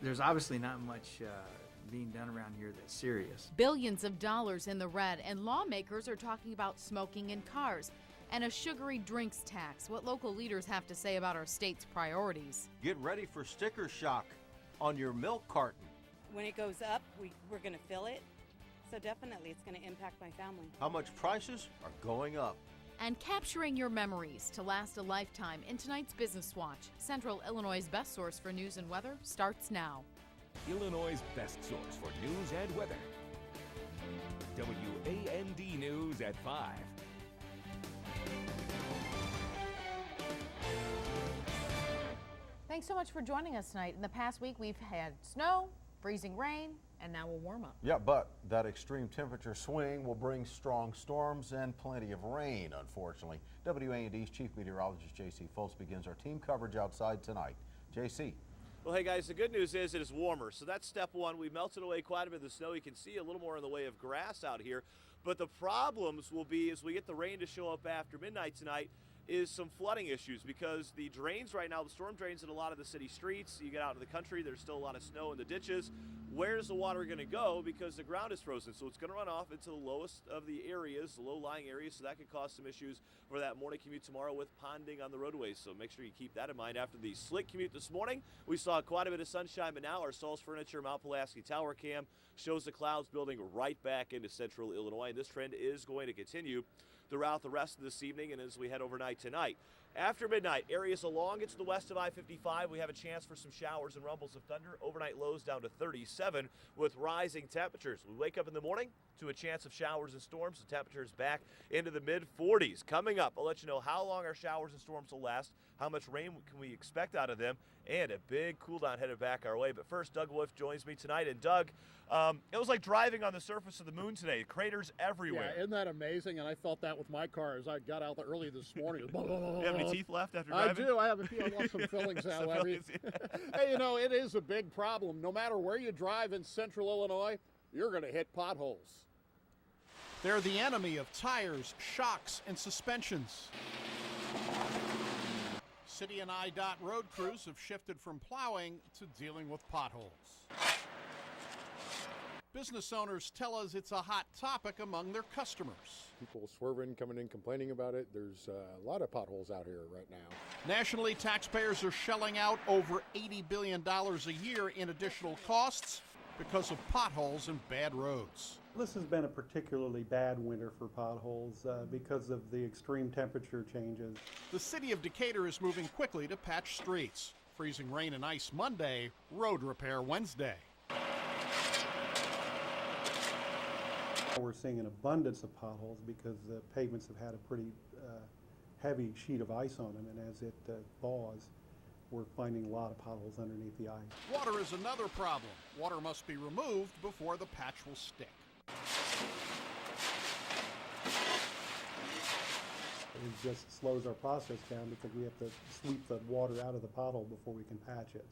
There's obviously not much being done around here that's serious. Billions of dollars in the red, and lawmakers are talking about smoking in cars and a sugary drinks tax. What local leaders have to say about our state's priorities. Get ready for sticker shock on your milk carton. When it goes up, we're going to feel it. So definitely it's going to impact my family. How much prices are going up. And capturing your memories to last a lifetime in tonight's Business Watch. Central Illinois' best source for news and weather starts now. Illinois' best source for news and weather. WAND News at 5. Thanks so much for joining us tonight. In the past week, we've had snow, freezing rain, and now a warm up. Yeah, but that extreme temperature swing will bring strong storms and plenty of rain, unfortunately. WAND's Chief Meteorologist J.C. Foltz begins our team coverage outside tonight. J.C. Well, hey guys, the good news is it is warmer, so that's step one. We melted away quite a bit of the snow. You can see a little more in the way of grass out here, but the problems will be as we get the rain to show up after midnight tonight is some flooding issues because the drains right now, the storm drains in a lot of the city streets. You get out in the country, there's still a lot of snow in the ditches. Where's the water going to go? Because the ground is frozen, so it's going to run off into the lowest of the areas, the low-lying areas, so that could cause some issues for that morning commute tomorrow with ponding on the roadways. So make sure you keep that in mind. After the slick commute this morning, we saw quite a bit of sunshine, but now our Saul's Furniture Mount Pulaski Tower cam shows the clouds building right back into central Illinois, and this trend is going to continue throughout the rest of this evening and as we head overnight tonight. After midnight, areas along it to the west of I-55, we have a chance for some showers and rumbles of thunder. Overnight lows down to 37 with rising temperatures. We wake up in the morning to a chance of showers and storms. The temperatures back into the mid-40s. Coming up, I'll let you know how long our showers and storms will last, how much rain can we expect out of them, and a big cool down headed back our way. But first, Doug Wolf joins me tonight. And Doug, it was like driving on the surface of the moon today. Craters everywhere. Yeah, isn't that amazing? And I felt that with my car as I got out there early this morning. You have any teeth left after driving? I do. I have lost some fillings out. Hey, you know, it is a big problem. No matter where you drive in central Illinois, you're going to hit potholes. They're the enemy of tires, shocks, and suspensions. City and IDOT road crews have shifted from plowing to dealing with potholes. Business owners tell us it's a hot topic among their customers. People swerving, coming in, complaining about it. There's a lot of potholes out here right now. Nationally, taxpayers are shelling out over $80 billion a year in additional costs because of potholes and bad roads. This has been a particularly bad winter for potholes because of the extreme temperature changes. The city of Decatur is moving quickly to patch streets. Freezing rain and ice Monday, road repair Wednesday. We're seeing an abundance of potholes because the pavements have had a pretty heavy sheet of ice on them, and as it thaws, we're finding a lot of potholes underneath the ice. Water is another problem. Water must be removed before the patch will stick. It just slows our process down because we have to sweep the water out of the pothole before we can patch it.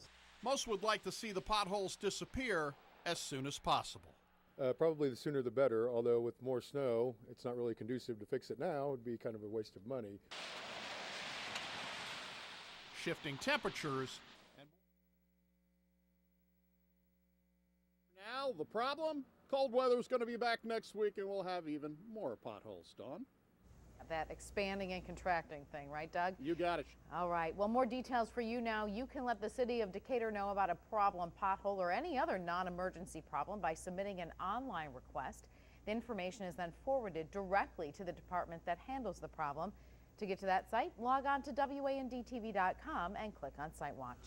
Most would like to see the potholes disappear as soon as possible. Probably the sooner the better, although with more snow, it's not really conducive to fix it now. It would be kind of a waste of money. Shifting temperatures. Now, the problem? Cold weather is going to be back next week, and we'll have even more potholes, Dawn. That expanding and contracting thing, right, Doug? You got it. All right. Well, more details for you now. You can let the city of Decatur know about a problem pothole or any other non-emergency problem by submitting an online request. The information is then forwarded directly to the department that handles the problem. To get to that site, log on to WANDTV.com and click on Site Watch.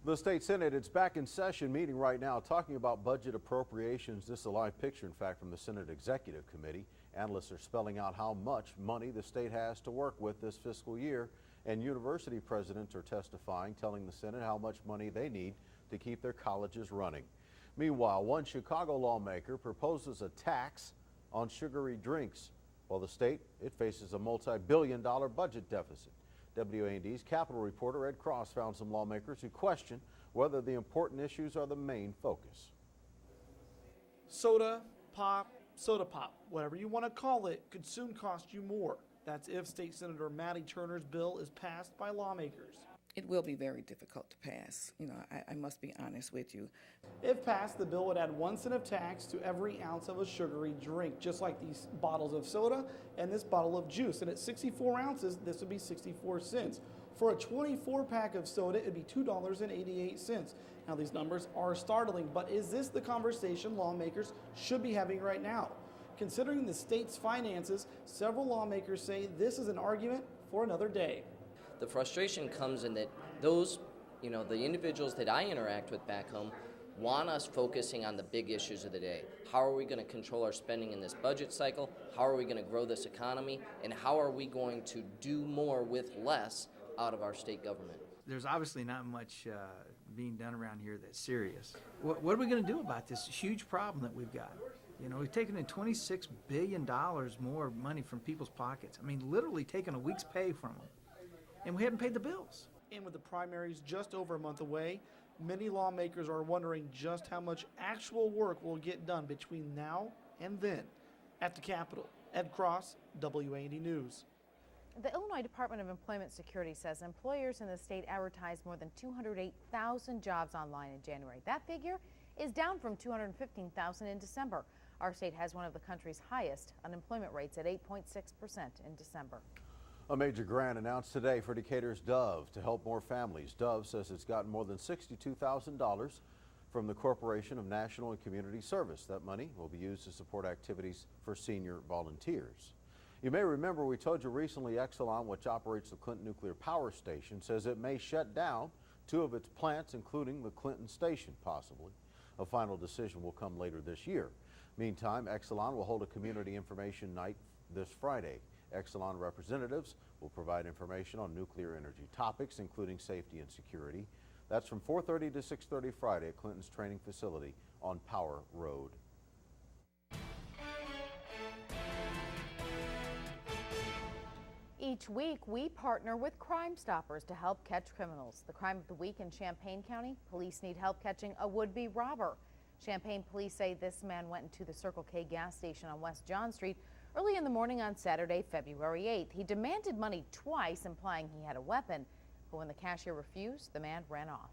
The state Senate, it's back in session, meeting right now, talking about budget appropriations. This is a live picture, in fact, from the Senate Executive Committee. Analysts are spelling out how much money the state has to work with this fiscal year, and university presidents are testifying, telling the Senate how much money they need to keep their colleges running. Meanwhile, one Chicago lawmaker proposes a tax on sugary drinks, while the state, it faces a multi-billion-dollar budget deficit. WAND's Capitol reporter Ed Cross found some lawmakers who question whether the important issues are the main focus. Soda pop, whatever you want to call it, could soon cost you more. That's if State Senator Matty Turner's bill is passed by lawmakers. It will be very difficult to pass. You know, I must be honest with you. If passed, the bill would add 1 cent of tax to every ounce of a sugary drink, just like these bottles of soda and this bottle of juice. And at 64 ounces, this would be 64 cents. For a 24-pack of soda, it'd be $2.88. Now, these numbers are startling, but is this the conversation lawmakers should be having right now? Considering the state's finances, several lawmakers say this is an argument for another day. The frustration comes in that those, the individuals that I interact with back home want us focusing on the big issues of the day. How are we going to control our spending in this budget cycle? How are we going to grow this economy? And how are we going to do more with less out of our state government? There's obviously not much being done around here that's serious. What are we going to do about this huge problem that we've got? We've taken in $26 billion more money from people's pockets. I mean, literally taken a week's pay from them. And we haven't paid the bills. And with the primaries just over a month away, many lawmakers are wondering just how much actual work will get done between now and then. At the Capitol, Ed Cross, WAND News. The Illinois Department of Employment Security says employers in the state advertised more than 208,000 jobs online in January. That figure is down from 215,000 in December. Our state has one of the country's highest unemployment rates at 8.6% in December. A major grant announced today for Decatur's Dove to help more families. Dove says it's gotten more than $62,000 from the Corporation of National and Community Service. That money will be used to support activities for senior volunteers. You may remember we told you recently Exelon, which operates the Clinton Nuclear Power Station, says it may shut down 2 of its plants, including the Clinton Station, possibly. A final decision will come later this year. Meantime, Exelon will hold a community information night this Friday. Exelon representatives will provide information on nuclear energy topics, including safety and security. That's from 4:30 to 6:30 Friday at Clinton's training facility on Power Road. Each week, we partner with Crime Stoppers to help catch criminals. The crime of the week in Champaign County, police need help catching a would-be robber. Champaign police say this man went into the Circle K gas station on West John Street early in the morning on Saturday, February 8th. He demanded money twice, implying he had a weapon. But when the cashier refused, the man ran off.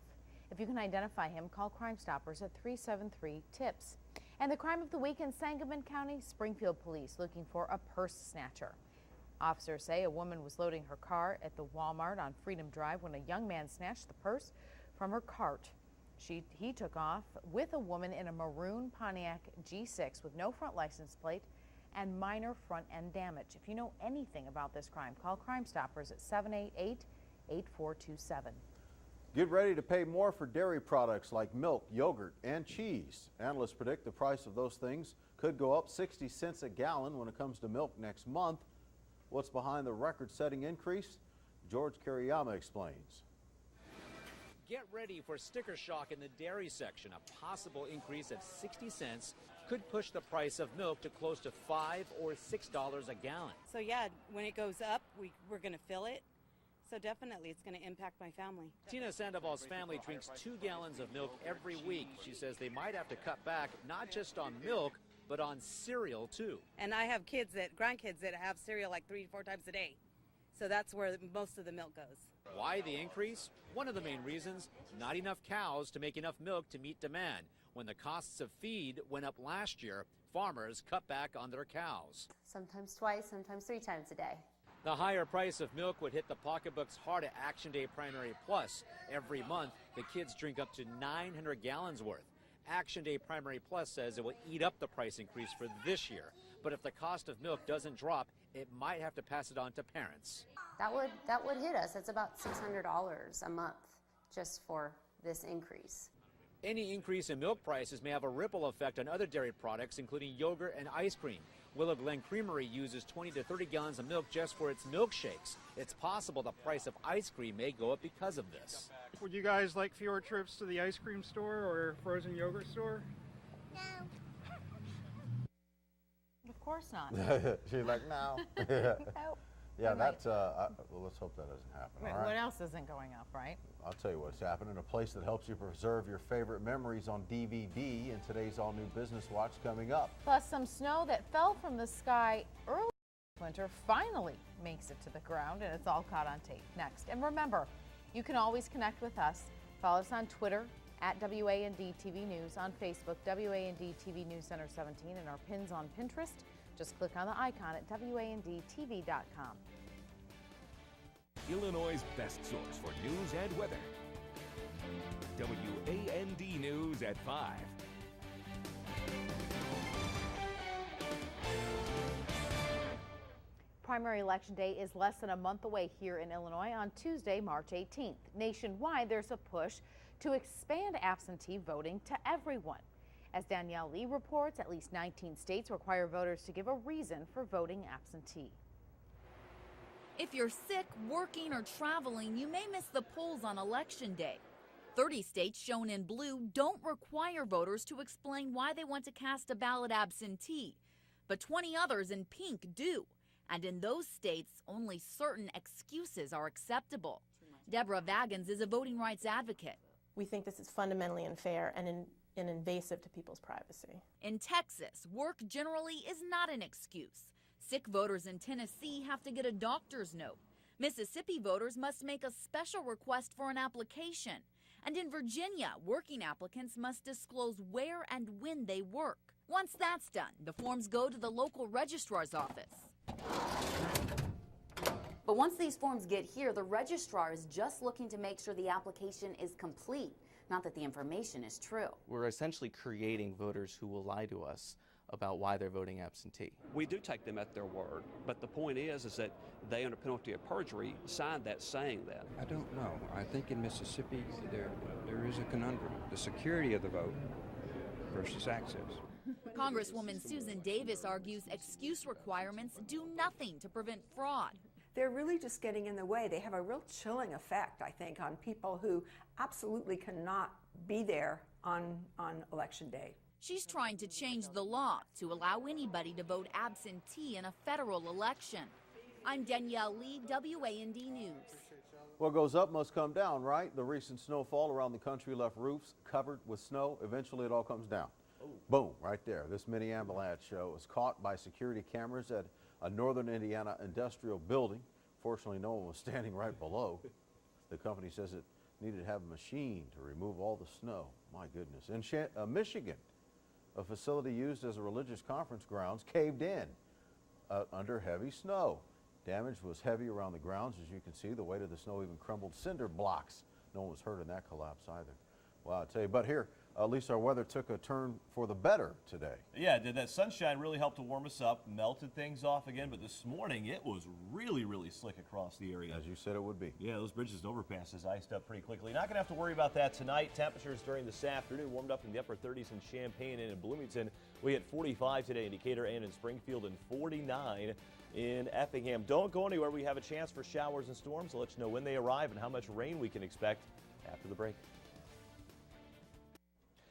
If you can identify him, call Crime Stoppers at 373-TIPS. And the crime of the week in Sangamon County, Springfield police looking for a purse snatcher. Officers say a woman was loading her car at the Walmart on Freedom Drive when a young man snatched the purse from her cart. He took off with a woman in a maroon Pontiac G6 with no front license plate and minor front end damage. If you know anything about this crime, call Crime Stoppers at 788-8427. Get ready to pay more for dairy products like milk, yogurt, and cheese. Analysts predict the price of those things could go up 60 cents a gallon when it comes to milk next month. What's behind the record-setting increase? George Kariyama explains. Get ready for sticker shock in the dairy section. A possible increase of 60 cents could push the price of milk to close to $5 or $6 a gallon. So yeah, when it goes up, we're going to feel it. So definitely it's going to impact my family. Tina Sandoval's family drinks 2 gallons of milk every week. She says they might have to cut back not just on milk, but on cereal too. And I have grandkids that have cereal like 3-4 times a day. So that's where most of the milk goes. Why the increase? One of the main reasons, not enough cows to make enough milk to meet demand. When the costs of feed went up last year, farmers cut back on their cows. Sometimes twice, sometimes 3 times a day. The higher price of milk would hit the pocketbooks hard at Action Day Primary Plus. Every month, the kids drink up to 900 gallons worth. Action Day Primary Plus says it will eat up the price increase for this year. But if the cost of milk doesn't drop, it might have to pass it on to parents. That would hit us. It's about $600 a month just for this increase. Any increase in milk prices may have a ripple effect on other dairy products, including yogurt and ice cream. Willow Glen Creamery uses 20 to 30 gallons of milk just for its milkshakes. It's possible the price of ice cream may go up because of this. Would you guys like fewer trips to the ice cream store or frozen yogurt store? No. Of course not. She's like, no. Nope. Yeah, that's, well, let's hope that doesn't happen. Wait, all right? what else isn't going up, right? I'll tell you what's happening. A place that helps you preserve your favorite memories on DVD in today's all-new Business Watch coming up. Plus, some snow that fell from the sky early this winter finally makes it to the ground, and it's all caught on tape. Next. And remember, You can always connect with us. Follow us on Twitter at WAND TV News, on Facebook, WAND TV News Center 17, and our pins on Pinterest. Just click on the icon at WANDTV.com. Illinois' best source for news and weather. WAND News at 5. Primary election day is less than a month away here in Illinois on Tuesday, March 18th. Nationwide, there's a push to expand absentee voting to everyone. As Danielle Lee reports, at least 19 states require voters to give a reason for voting absentee. If you're sick, working, or traveling, you may miss the polls on Election Day. 30 states shown in blue don't require voters to explain why they want to cast a ballot absentee, but 20 others in pink do. And in those states, only certain excuses are acceptable. Deborah Vagans is a voting rights advocate. We think this is fundamentally unfair and invasive to people's privacy. In Texas, work generally is not an excuse. Sick voters in Tennessee have to get a doctor's note. Mississippi voters must make a special request for an application. And in Virginia, working applicants must disclose where and when they work. Once that's done, the forms go to the local registrar's office. But once these forms get here, the registrar is just looking to make sure the application is complete, not that the information is true. We're essentially creating voters who will lie to us about why they're voting absentee. We do take them at their word, but the point is that they, under penalty of perjury, signed that saying that. I don't know. I think in Mississippi there is a conundrum. The security of the vote versus access. Congresswoman Susan Davis argues excuse requirements do nothing to prevent fraud. They're really just getting in the way. They have a real chilling effect, I think, on people who absolutely cannot be there on Election Day. She's trying to change the law to allow anybody to vote absentee in a federal election. I'm Danielle Lee, WAND News. What goes up must come down, right? The recent snowfall around the country left roofs covered with snow. Eventually it all comes down. Boom, right there. This mini avalanche was caught by security cameras at a northern Indiana industrial building. Fortunately, no one was standing right below. The company says it needed to have a machine to remove all the snow. My goodness. In Michigan, a facility used as a religious conference grounds caved in under heavy snow. Damage was heavy around the grounds. As you can see, the weight of the snow even crumbled cinder blocks. No one was hurt in that collapse either. Well, I'll tell you, but here, at least our weather took a turn for the better today. Yeah, did that sunshine really help to warm us up, melted things off again, but this morning it was really, really slick across the area. As you said it would be. Yeah, those bridges and overpasses iced up pretty quickly. Not going to have to worry about that tonight. Temperatures during this afternoon warmed up in the upper 30s in Champaign and in Bloomington. We hit 45 today in Decatur and in Springfield and 49 in Effingham. Don't go anywhere. We have a chance for showers and storms. I'll let you know when they arrive and how much rain we can expect after the break.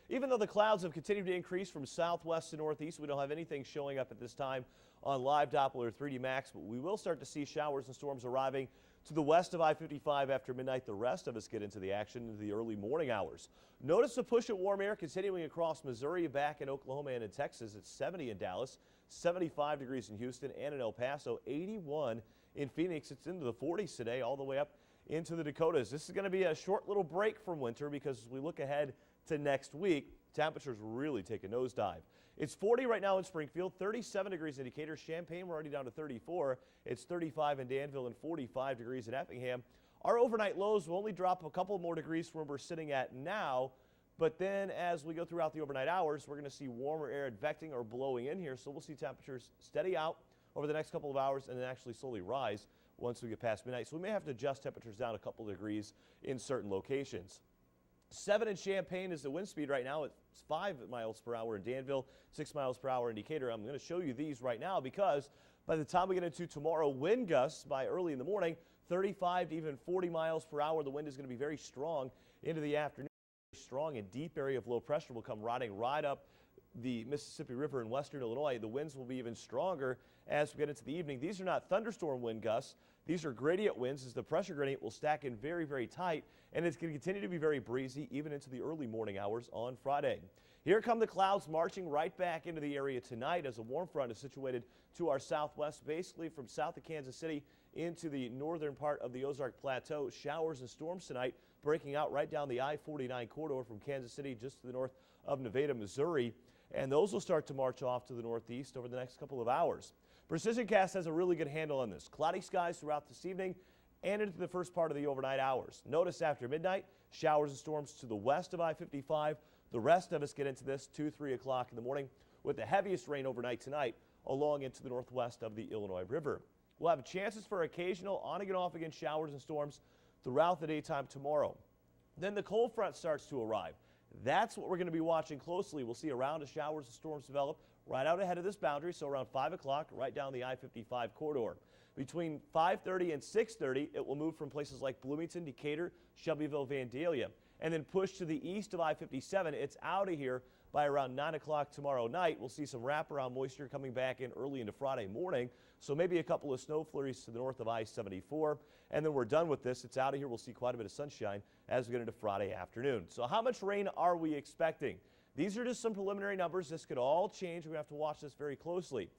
Even though the clouds have continued to increase from southwest to northeast, we don't have anything showing up at this time on live Doppler 3D Max, but we will start to see showers and storms arriving to the west of I-55 after midnight. The rest of us get into the action into the early morning hours. Notice the push of warm air continuing across Missouri, back in Oklahoma and in Texas. It's 70 in Dallas, 75 degrees in Houston and in El Paso, 81 in Phoenix. It's into the 40s today, all the way up into the Dakotas. This is going to be a short little break from winter because as we look ahead to next week, temperatures really take a nosedive. It's 40 right now in Springfield, 37 degrees in Decatur. Champaign, we're already down to 34. It's 35 in Danville and 45 degrees in Effingham. Our overnight lows will only drop a couple more degrees from where we're sitting at now, but then as we go throughout the overnight hours, we're going to see warmer air advecting or blowing in here, so we'll see temperatures steady out over the next couple of hours and then actually slowly rise once we get past midnight. So we may have to adjust temperatures down a couple of degrees in certain locations. 7 in Champaign is the wind speed right now. It's 5 miles per hour in Danville, 6 miles per hour in Decatur. I'm going to show you these right now because by the time we get into tomorrow, wind gusts by early in the morning, 35 to even 40 miles per hour. The wind is going to be very strong into the afternoon. Strong and deep area of low pressure will come riding right up the Mississippi River in western Illinois. The winds will be even stronger as we get into the evening. These are not thunderstorm wind gusts. These are gradient winds as the pressure gradient will stack in very, very tight, and it's going to continue to be very breezy even into the early morning hours on Friday. Here come the clouds marching right back into the area tonight as a warm front is situated to our southwest, basically from south of Kansas City into the northern part of the Ozark Plateau. Showers and storms tonight breaking out right down the I-49 corridor from Kansas City just to the north of Nevada, Missouri. And those will start to march off to the northeast over the next couple of hours. PrecisionCast has a really good handle on this. Cloudy skies throughout this evening and into the first part of the overnight hours. Notice after midnight, showers and storms to the west of I-55. The rest of us get into this 2, 3 o'clock in the morning with the heaviest rain overnight tonight along into the northwest of the Illinois River. We'll have chances for occasional on-again, off-again showers and storms throughout the daytime tomorrow. Then the cold front starts to arrive. That's what we're going to be watching closely. We'll see a round of showers and storms develop right out ahead of this boundary, so around 5 o'clock, right down the I-55 corridor. Between 5:30 and 6:30, it will move from places like Bloomington, Decatur, Shelbyville, Vandalia, and then push to the east of I-57. It's out of here by around 9 o'clock tomorrow night. We'll see some wraparound moisture coming back in early into Friday morning, so maybe a couple of snow flurries to the north of I-74, and then we're done with this. It's out of here. We'll see quite a bit of sunshine as we get into Friday afternoon. So how much rain are we expecting? These are just some preliminary numbers. This could all change. We're going to have to watch this very closely.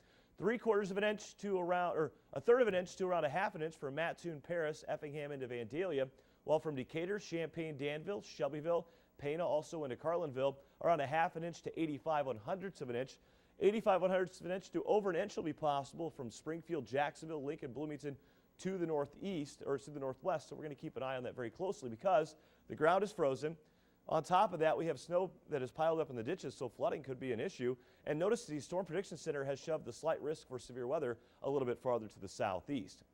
3/4 of an inch to around, or 1/3 of an inch to around a 1/2 inch from Mattoon, Paris, Effingham into Vandalia, while from Decatur, Champaign, Danville, Shelbyville, Pana, also into Carlinville, around a 1/2 inch to 85/100ths of an inch. 85/100ths of an inch to over an inch will be possible from Springfield, Jacksonville, Lincoln, Bloomington to the northeast or to the northwest. So we're going to keep an eye on that very closely because the ground is frozen. On top of that, we have snow that is piled up in the ditches, so flooding could be an issue. And notice the Storm Prediction Center has shoved the slight risk for severe weather a little bit farther to the southeast.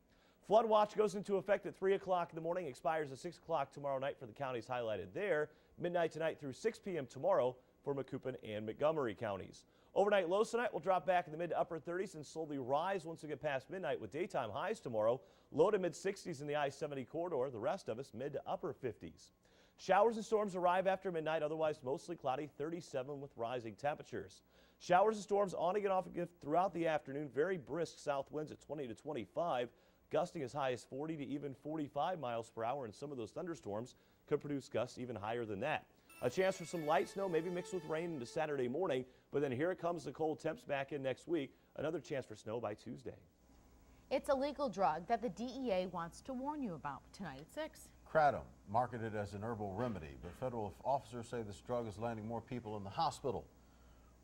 Flood watch goes into effect at 3 o'clock in the morning, expires at 6 o'clock tomorrow night for the counties highlighted there. Midnight tonight through 6 p.m. tomorrow for Macoupin and Montgomery counties. Overnight lows tonight will drop back in the mid to upper 30s and slowly rise once we get past midnight with daytime highs tomorrow. Low to mid 60s in the I-70 corridor. The rest of us mid to upper 50s. Showers and storms arrive after midnight, otherwise mostly cloudy, 37 with rising temperatures. Showers and storms on again, off again throughout the afternoon. Very brisk south winds at 20 to 25, gusting as high as 40 to even 45 miles per hour, and some of those thunderstorms could produce gusts even higher than that. A chance for some light snow, maybe mixed with rain into Saturday morning, but then here it comes the cold temps back in next week. Another chance for snow by Tuesday. It's a legal drug that the DEA wants to warn you about tonight at 6. Kratom, marketed as an herbal remedy, but federal officers say this drug is landing more people in the hospital.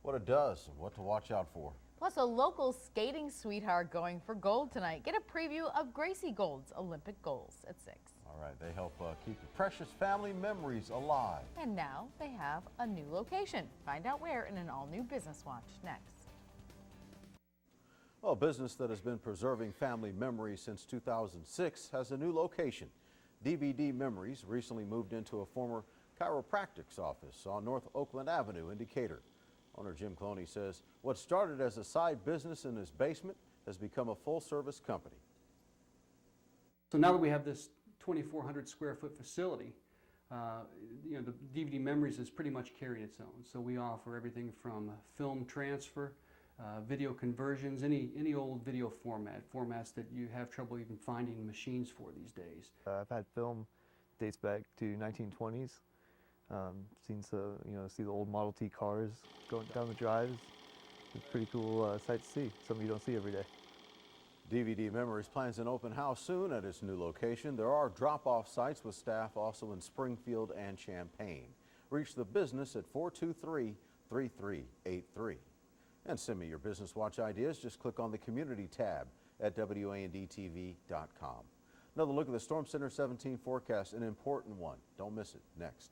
What it does and what to watch out for. Plus, a local skating sweetheart going for gold tonight. Get a preview of Gracie Gold's Olympic goals at 6. All right, they help keep the precious family memories alive. And now they have a new location. Find out where in an all-new Business Watch next. Well, a business that has been preserving family memories since 2006 has a new location. DVD Memories recently moved into a former chiropractic's office on North Oakland Avenue in Decatur. Owner Jim Cloney says what started as a side business in his basement has become a full-service company. So now that we have this 2,400 square foot facility, the DVD Memories is pretty much carrying its own. So we offer everything from film transfer, video conversions, any old video formats that you have trouble even finding machines for these days. I've had film dates back to 1920s. See the old Model T cars going down the drives. It's a pretty cool sight to see, something you don't see every day. DVD Memories plans an open house soon at its new location. There are drop-off sites with staff also in Springfield and Champaign. Reach the business at 423-3383. And send me your Business Watch ideas. Just click on the Community tab at WANDTV.com. Another look at the Storm Center 17 forecast, an important one. Don't miss it. Next.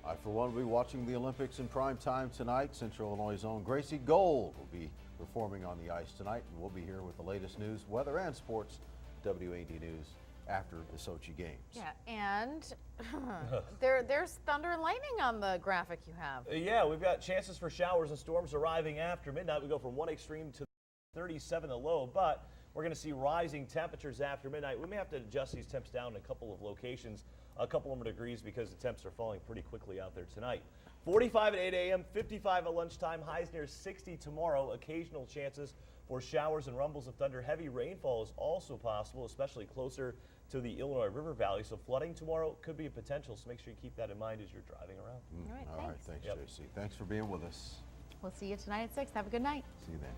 I, for one, will be watching the Olympics in prime time tonight. Central Illinois' own Gracie Gold will be performing on the ice tonight, and we'll be here with the latest news, weather, and sports. WAND News after the Sochi Games. Yeah, and there's thunder and lightning on the graphic you have. Yeah, we've got chances for showers and storms arriving after midnight. We go from one extreme to 37 the low, but we're going to see rising temperatures after midnight. We may have to adjust these temps down in a couple of locations, a couple of degrees, because the temps are falling pretty quickly out there tonight. 45 at 8 a.m., 55 at lunchtime, highs near 60 tomorrow. Occasional chances for showers and rumbles of thunder. Heavy rainfall is also possible, especially closer to the Illinois River Valley. So flooding tomorrow could be a potential, so make sure you keep that in mind as you're driving around. All right, thanks, thanks. JC. Thanks for being with us. We'll see you tonight at 6. Have a good night. See you then.